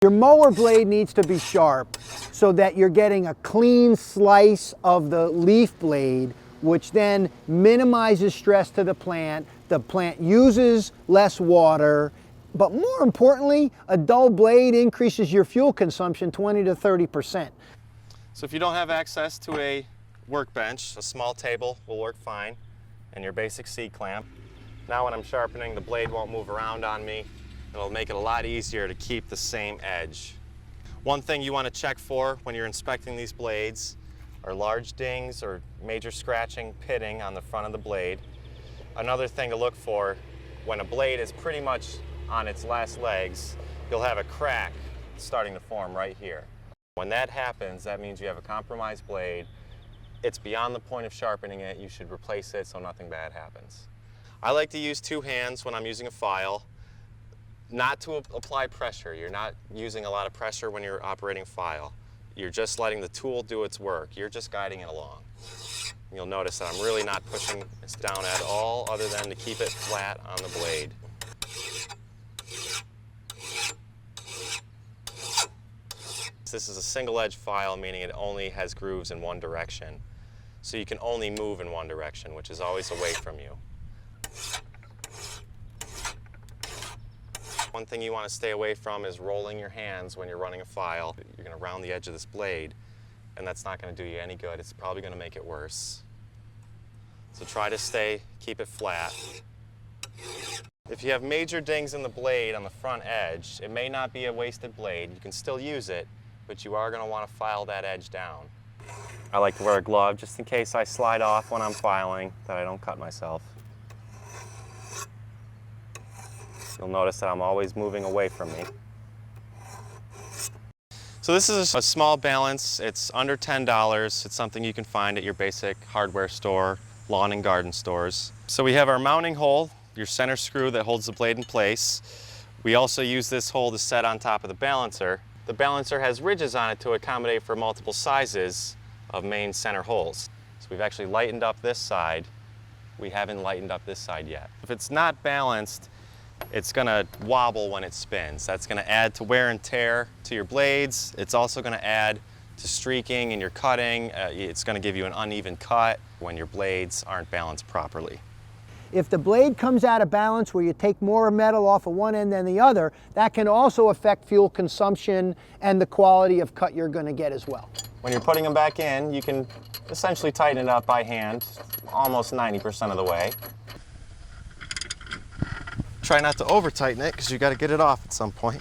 Your mower blade needs to be sharp so that you're getting a clean slice of the leaf blade, which then minimizes stress to the plant. The plant uses less water, but more importantly, a dull blade increases your fuel consumption 20 to 30%. So if you don't have access to a workbench, a small table will work fine, and your basic C-clamp. Now when I'm sharpening, the blade won't move around on me. It'll make it a lot easier to keep the same edge. One thing you want to check for when you're inspecting these blades are large dings or major scratching, pitting on the front of the blade. Another thing to look for, when a blade is pretty much on its last legs, you'll have a crack starting to form right here. When that happens, that means you have a compromised blade. It's beyond the point of sharpening it. You should replace it so nothing bad happens. I like to use two hands when I'm using a file. Not to apply pressure. You're not using a lot of pressure when you're operating a file. You're just letting the tool do its work. You're just guiding it along. You'll notice that I'm really not pushing this down at all, other than to keep it flat on the blade. This is a single edge file, meaning it only has grooves in one direction. So you can only move in one direction, which is always away from you. One thing you want to stay away from is rolling your hands when you're running a file. You're going to round the edge of this blade, and that's not going to do you any good. It's probably going to make it worse. So try to keep it flat. If you have major dings in the blade on the front edge, it may not be a wasted blade. You can still use it, but you are going to want to file that edge down. I like to wear a glove just in case I slide off when I'm filing, that I don't cut myself. You'll notice that I'm always moving away from me. So this is a small balance. It's under $10. It's something you can find at your basic hardware store, lawn and garden stores. So we have our mounting hole, your center screw that holds the blade in place. We also use this hole to set on top of the balancer. The balancer has ridges on it to accommodate for multiple sizes of main center holes. So we've actually lightened up this side. We haven't lightened up this side yet. If it's not balanced, it's going to wobble when it spins. That's going to add to wear and tear to your blades. It's also going to add to streaking in your cutting. It's going to give you an uneven cut when your blades aren't balanced properly. If the blade comes out of balance where you take more metal off of one end than the other, that can also affect fuel consumption and the quality of cut you're going to get as well. When you're putting them back in, you can essentially tighten it up by hand almost 90% of the way. Try not to over tighten it because you got to get it off at some point.